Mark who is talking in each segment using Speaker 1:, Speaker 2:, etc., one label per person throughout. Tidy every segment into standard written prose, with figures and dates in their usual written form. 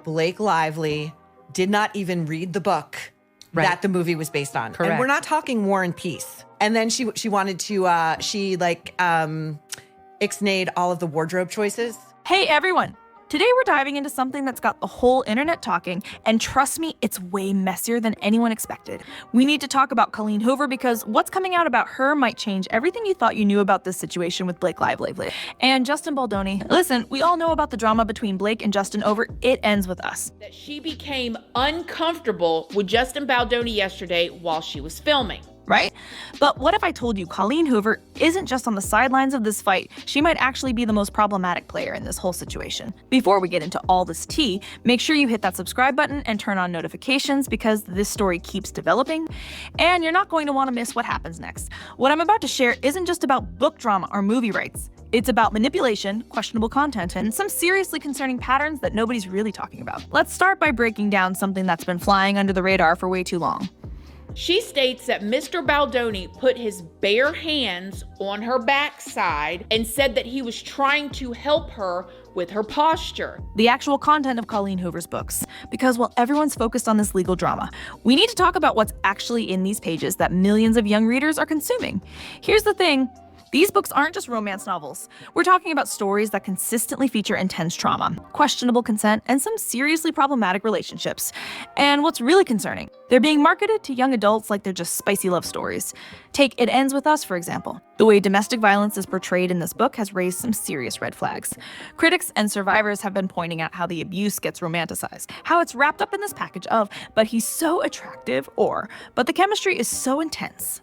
Speaker 1: Blake Lively did not even read the book that the movie was based on.
Speaker 2: Correct.
Speaker 1: And we're not talking War and Peace. And then she wanted to, ixnayed all of the wardrobe choices.
Speaker 3: Hey everyone! Today we're diving into something that's got the whole internet talking, and trust me, it's way messier than anyone expected. We need to talk about Colleen Hoover because what's coming out about her might change everything you thought you knew about this situation with Blake Lively. And Justin Baldoni. Listen, we all know about the drama between Blake and Justin over It Ends With Us.
Speaker 4: That she became uncomfortable with Justin Baldoni yesterday while she was filming.
Speaker 3: Right? But what if I told you Colleen Hoover isn't just on the sidelines of this fight, she might actually be the most problematic player in this whole situation. Before we get into all this tea, make sure you hit that subscribe button and turn on notifications because this story keeps developing, and you're not going to want to miss what happens next. What I'm about to share isn't just about book drama or movie rights. It's about manipulation, questionable content, and some seriously concerning patterns that nobody's really talking about. Let's start by breaking down something that's been flying under the radar for way too long.
Speaker 4: She states that Mr. Baldoni put his bare hands on her backside and said that he was trying to help her with her posture.
Speaker 3: The actual content of Colleen Hoover's books. Because while everyone's focused on this legal drama, we need to talk about what's actually in these pages that millions of young readers are consuming. Here's the thing. These books aren't just romance novels. We're talking about stories that consistently feature intense trauma, questionable consent, and some seriously problematic relationships. And what's really concerning, they're being marketed to young adults like they're just spicy love stories. Take It Ends With Us, for example. The way domestic violence is portrayed in this book has raised some serious red flags. Critics and survivors have been pointing out how the abuse gets romanticized, how it's wrapped up in this package of, but he's so attractive, or, but the chemistry is so intense.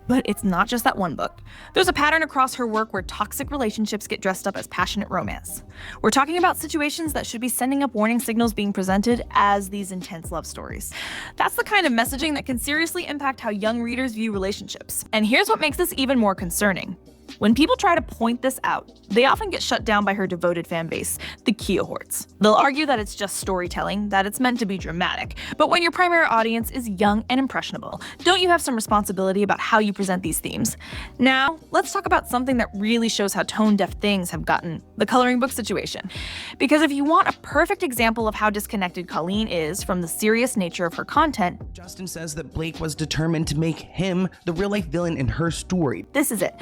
Speaker 3: But it's not just that one book. There's a pattern across her work where toxic relationships get dressed up as passionate romance. We're talking about situations that should be sending up warning signals being presented as these intense love stories. That's the kind of messaging that can seriously impact how young readers view relationships. And here's what makes this even more concerning. When people try to point this out, they often get shut down by her devoted fan base, the Keohorts. They'll argue that it's just storytelling, that it's meant to be dramatic. But when your primary audience is young and impressionable, don't you have some responsibility about how you present these themes? Now, let's talk about something that really shows how tone-deaf things have gotten, the coloring book situation. Because if you want a perfect example of how disconnected Colleen is from the serious nature of her content,
Speaker 2: Justin says that Blake was determined to make him the real-life villain in her story.
Speaker 3: this is it.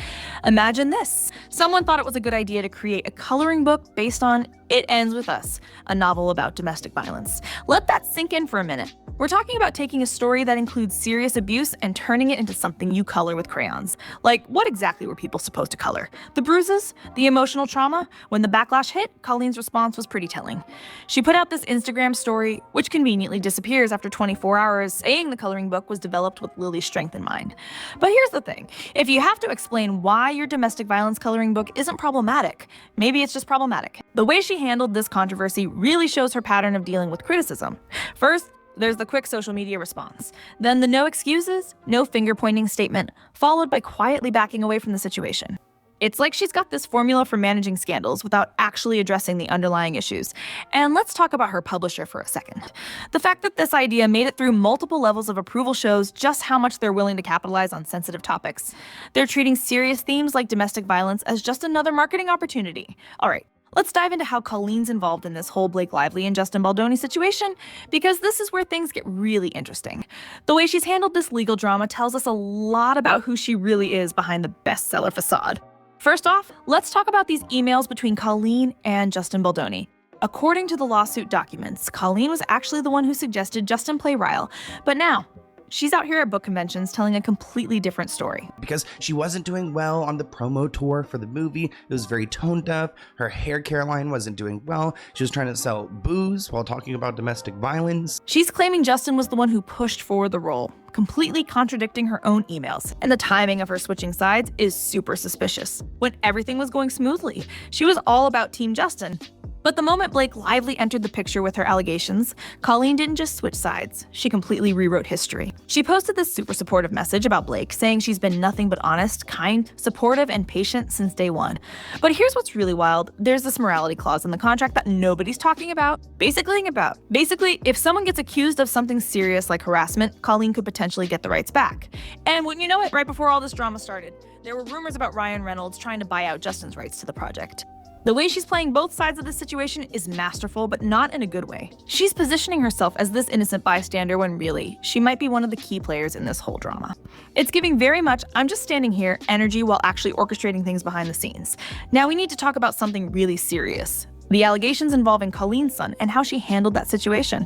Speaker 3: Imagine this. Someone thought it was a good idea to create a coloring book based on It Ends With Us, a novel about domestic violence. Let that sink in for a minute. We're talking about taking a story that includes serious abuse and turning it into something you color with crayons. Like, what exactly were people supposed to color? The bruises? The emotional trauma? When the backlash hit, Colleen's response was pretty telling. She put out this Instagram story, which conveniently disappears after 24 hours, saying the coloring book was developed with Lily's strength in mind. But here's the thing. If you have to explain why your domestic violence coloring book isn't problematic, maybe it's just problematic. The way she handled this controversy really shows her pattern of dealing with criticism. First, there's the quick social media response. Then the no excuses, no finger-pointing statement, followed by quietly backing away from the situation. It's like she's got this formula for managing scandals without actually addressing the underlying issues. And let's talk about her publisher for a second. The fact that this idea made it through multiple levels of approval shows just how much they're willing to capitalize on sensitive topics. They're treating serious themes like domestic violence as just another marketing opportunity. All right. Let's dive into how Colleen's involved in this whole Blake Lively and Justin Baldoni situation, because this is where things get really interesting. The way she's handled this legal drama tells us a lot about who she really is behind the bestseller facade. First off, let's talk about these emails between Colleen and Justin Baldoni. According to the lawsuit documents, Colleen was actually the one who suggested Justin play Ryle, but now, she's out here at book conventions telling a completely different story.
Speaker 2: Because she wasn't doing well on the promo tour for the movie. It was very tone deaf. Her hair care line wasn't doing well. She was trying to sell booze while talking about domestic violence.
Speaker 3: She's claiming Justin was the one who pushed forward the role, completely contradicting her own emails. And the timing of her switching sides is super suspicious. When everything was going smoothly, she was all about Team Justin. But the moment Blake Lively entered the picture with her allegations, Colleen didn't just switch sides, she completely rewrote history. She posted this super supportive message about Blake, saying she's been nothing but honest, kind, supportive, and patient since day one. But here's what's really wild. There's this morality clause in the contract that nobody's talking about. Basically, if someone gets accused of something serious like harassment, Colleen could potentially get the rights back. And wouldn't you know it, right before all this drama started, there were rumors about Ryan Reynolds trying to buy out Justin's rights to the project. The way she's playing both sides of the situation is masterful, but not in a good way. She's positioning herself as this innocent bystander when really, she might be one of the key players in this whole drama. It's giving very much "I'm just standing here" energy while actually orchestrating things behind the scenes. Now we need to talk about something really serious. The allegations involving Colleen's son and how she handled that situation.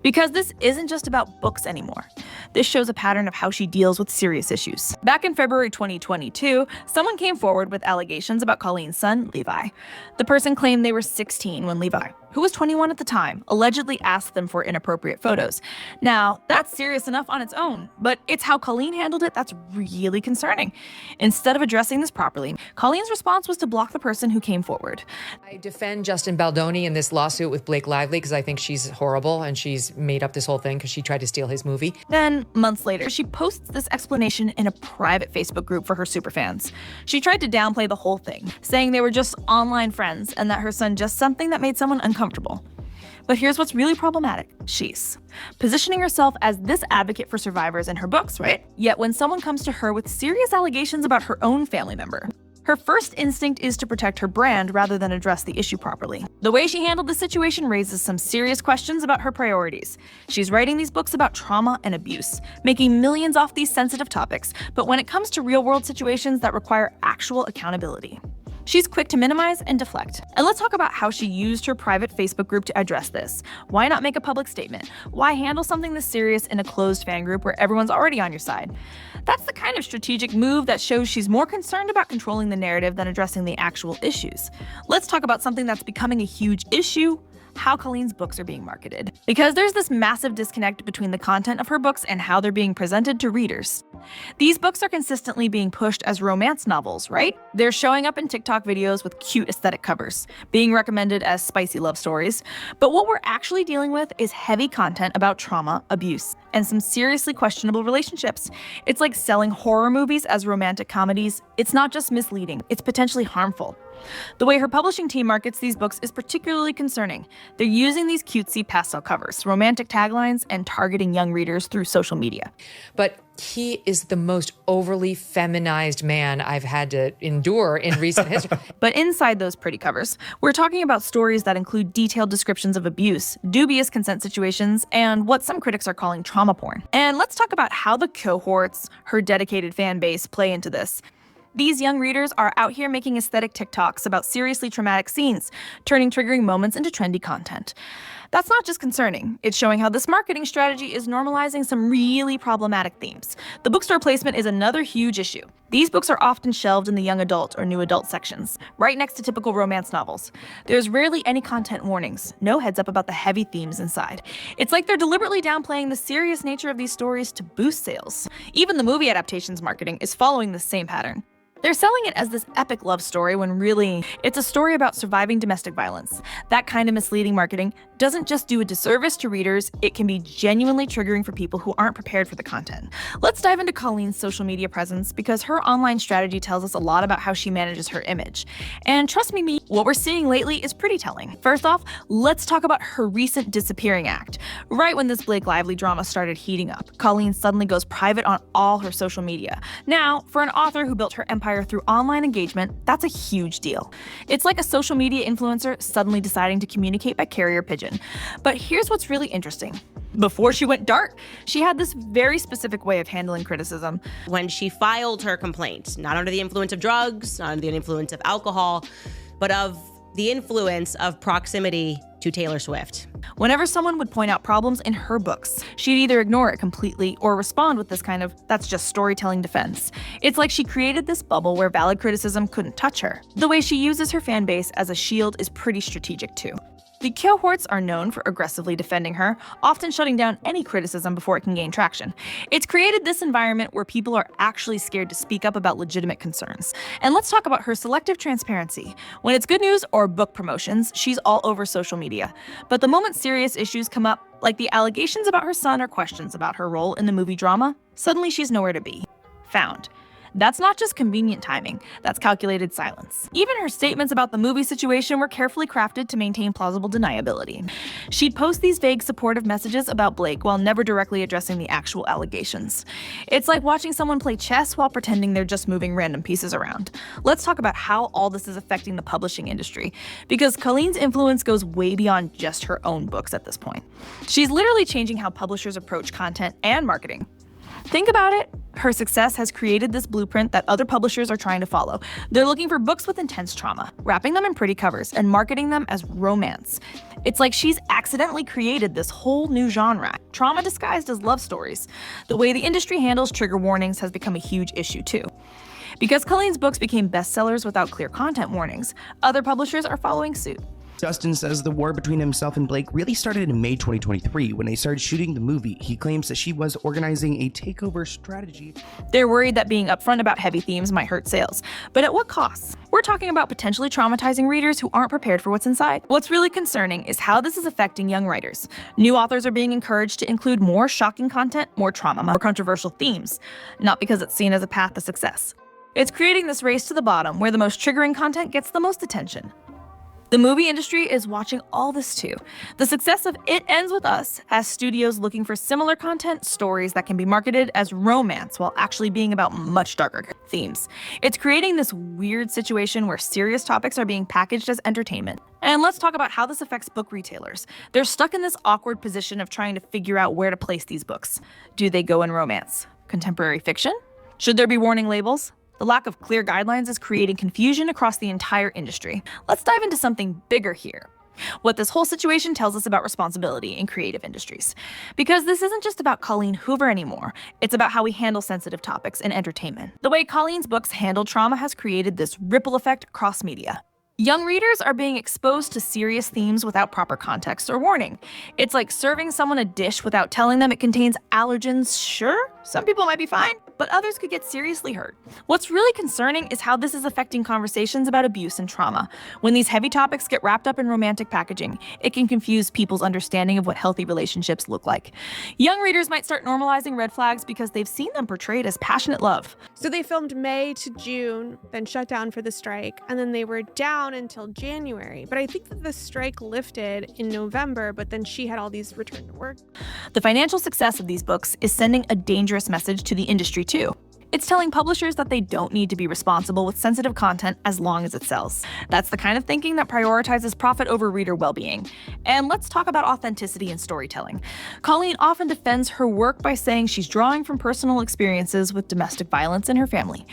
Speaker 3: Because this isn't just about books anymore. This shows a pattern of how she deals with serious issues. Back in February 2022, someone came forward with allegations about Colleen's son, Levi. The person claimed they were 16 when Levi, who was 21 at the time, allegedly asked them for inappropriate photos. Now, that's serious enough on its own, but it's how Colleen handled it that's really concerning. Instead of addressing this properly, Colleen's response was to block the person who came forward.
Speaker 5: I defend Justin Baldoni in this lawsuit with Blake Lively because I think she's horrible and she's made up this whole thing because she tried to steal his movie.
Speaker 3: Then, months later, she posts this explanation in a private Facebook group for her superfans. She tried to downplay the whole thing, saying they were just online friends and that her son just something that made someone uncomfortable. But here's what's really problematic. She's positioning herself as this advocate for survivors in her books, right? Yet when someone comes to her with serious allegations about her own family member, her first instinct is to protect her brand rather than address the issue properly. The way she handled the situation raises some serious questions about her priorities. She's writing these books about trauma and abuse, making millions off these sensitive topics, but when it comes to real-world situations that require actual accountability, she's quick to minimize and deflect. And let's talk about how she used her private Facebook group to address this. Why not make a public statement? Why handle something this serious in a closed fan group where everyone's already on your side? That's the kind of strategic move that shows she's more concerned about controlling the narrative than addressing the actual issues. Let's talk about something that's becoming a huge issue: how Colleen's books are being marketed. Because there's this massive disconnect between the content of her books and how they're being presented to readers. These books are consistently being pushed as romance novels, right? They're showing up in TikTok videos with cute aesthetic covers, being recommended as spicy love stories. But what we're actually dealing with is heavy content about trauma, abuse, and some seriously questionable relationships. It's like selling horror movies as romantic comedies. It's not just misleading, it's potentially harmful. The way her publishing team markets these books is particularly concerning. They're using these cutesy pastel covers, romantic taglines, and targeting young readers through social media.
Speaker 5: But he is the most overly feminized man I've had to endure in recent history.
Speaker 3: But inside those pretty covers, we're talking about stories that include detailed descriptions of abuse, dubious consent situations, and what some critics are calling trauma porn. And let's talk about how the cohorts, her dedicated fan base, play into this. These young readers are out here making aesthetic TikToks about seriously traumatic scenes, turning triggering moments into trendy content. That's not just concerning, it's showing how this marketing strategy is normalizing some really problematic themes. The bookstore placement is another huge issue. These books are often shelved in the young adult or new adult sections, right next to typical romance novels. There's rarely any content warnings, no heads up about the heavy themes inside. It's like they're deliberately downplaying the serious nature of these stories to boost sales. Even the movie adaptations marketing is following the same pattern. They're selling it as this epic love story when really, it's a story about surviving domestic violence. That kind of misleading marketing doesn't just do a disservice to readers, it can be genuinely triggering for people who aren't prepared for the content. Let's dive into Colleen's social media presence because her online strategy tells us a lot about how she manages her image. And trust me, what we're seeing lately is pretty telling. First off, let's talk about her recent disappearing act. Right when this Blake Lively drama started heating up, Colleen suddenly goes private on all her social media. Now, for an author who built her empire through online engagement, that's a huge deal. It's like a social media influencer suddenly deciding to communicate by carrier pigeon. But here's what's really interesting. Before she went dark, she had this very specific way of handling criticism.
Speaker 6: When she filed her complaint, not under the influence of drugs, not under the influence of alcohol, but of the influence of proximity to Taylor Swift.
Speaker 3: Whenever someone would point out problems in her books, she'd either ignore it completely or respond with this kind of, that's just storytelling defense. It's like she created this bubble where valid criticism couldn't touch her. The way she uses her fan base as a shield is pretty strategic too. The cohorts are known for aggressively defending her, often shutting down any criticism before it can gain traction. It's created this environment where people are actually scared to speak up about legitimate concerns. And let's talk about her selective transparency. When it's good news or book promotions, she's all over social media. But the moment serious issues come up, like the allegations about her son or questions about her role in the movie drama, suddenly she's nowhere to be found. That's not just convenient timing, that's calculated silence. Even her statements about the movie situation were carefully crafted to maintain plausible deniability. She'd post these vague supportive messages about Blake while never directly addressing the actual allegations. It's like watching someone play chess while pretending they're just moving random pieces around. Let's talk about how all this is affecting the publishing industry, because Colleen's influence goes way beyond just her own books at this point. She's literally changing how publishers approach content and marketing. Think about it. Her success has created this blueprint that other publishers are trying to follow. They're looking for books with intense trauma, wrapping them in pretty covers, and marketing them as romance. It's like she's accidentally created this whole new genre, trauma disguised as love stories. The way the industry handles trigger warnings has become a huge issue too. Because Colleen's books became bestsellers without clear content warnings, other publishers are following suit.
Speaker 2: Justin says the war between himself and Blake really started in May 2023 when they started shooting the movie. He claims that she was organizing a takeover strategy.
Speaker 3: They're worried that being upfront about heavy themes might hurt sales. But at what cost? We're talking about potentially traumatizing readers who aren't prepared for what's inside. What's really concerning is how this is affecting young writers. New authors are being encouraged to include more shocking content, more trauma, more controversial themes, not because it's seen as a path to success. It's creating this race to the bottom where the most triggering content gets the most attention. The movie industry is watching all this too. The success of It Ends With Us has studios looking for similar content stories that can be marketed as romance while actually being about much darker themes. It's creating this weird situation where serious topics are being packaged as entertainment. And let's talk about how this affects book retailers. They're stuck in this awkward position of trying to figure out where to place these books. Do they go in romance? Contemporary fiction? Should there be warning labels? The lack of clear guidelines is creating confusion across the entire industry. Let's dive into something bigger here. What this whole situation tells us about responsibility in creative industries. Because this isn't just about Colleen Hoover anymore. It's about how we handle sensitive topics in entertainment. The way Colleen's books handle trauma has created this ripple effect across media. Young readers are being exposed to serious themes without proper context or warning. It's like serving someone a dish without telling them it contains allergens. Sure, some people might be fine, but others could get seriously hurt. What's really concerning is how this is affecting conversations about abuse and trauma. When these heavy topics get wrapped up in romantic packaging, it can confuse people's understanding of what healthy relationships look like. Young readers might start normalizing red flags because they've seen them portrayed as passionate love.
Speaker 7: So they filmed May to June, then shut down for the strike, and then they were down until January. But I think that the strike lifted in November, but then she had all these return to work.
Speaker 3: The financial success of these books is sending a dangerous message to the industry too. It's telling publishers that they don't need to be responsible with sensitive content as long as it sells. That's the kind of thinking that prioritizes profit over reader well-being. And let's talk about authenticity in storytelling. Colleen often defends her work by saying she's drawing from personal experiences with domestic violence in her family.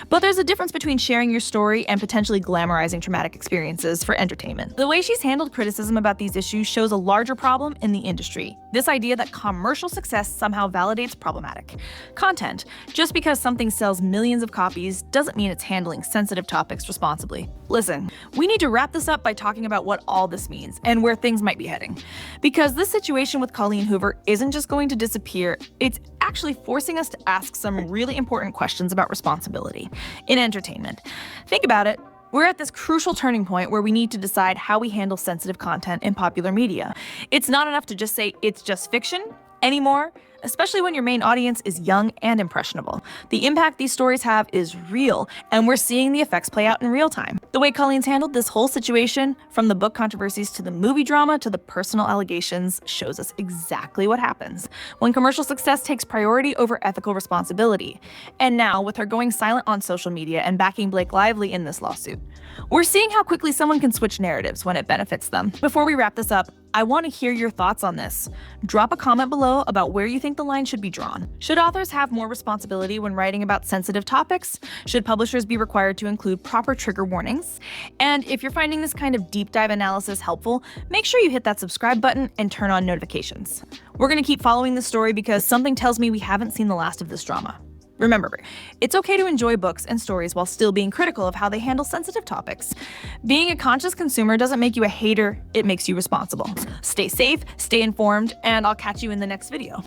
Speaker 3: But there's a difference between sharing your story and potentially glamorizing traumatic experiences for entertainment. The way she's handled criticism about these issues shows a larger problem in the industry. This idea that commercial success somehow validates problematic content. Just because something sells millions of copies doesn't mean it's handling sensitive topics responsibly. Listen, we need to wrap this up by talking about what all this means and where things might be heading. Because this situation with Colleen Hoover isn't just going to disappear, it's actually forcing us to ask some really important questions about responsibility in entertainment. Think about it. We're at this crucial turning point where we need to decide how we handle sensitive content in popular media. It's not enough to just say it's just fiction anymore, especially when your main audience is young and impressionable. The impact these stories have is real, and we're seeing the effects play out in real time. The way Colleen's handled this whole situation, from the book controversies to the movie drama to the personal allegations, shows us exactly what happens when commercial success takes priority over ethical responsibility. And now, with her going silent on social media and backing Blake Lively in this lawsuit, we're seeing how quickly someone can switch narratives when it benefits them. Before we wrap this up, I want to hear your thoughts on this. Drop a comment below about where you think the line should be drawn. Should authors have more responsibility when writing about sensitive topics? Should publishers be required to include proper trigger warnings? And if you're finding this kind of deep dive analysis helpful, make sure you hit that subscribe button and turn on notifications. We're going to keep following this story because something tells me we haven't seen the last of this drama. Remember, it's okay to enjoy books and stories while still being critical of how they handle sensitive topics. Being a conscious consumer doesn't make you a hater, it makes you responsible. Stay safe, stay informed, and I'll catch you in the next video.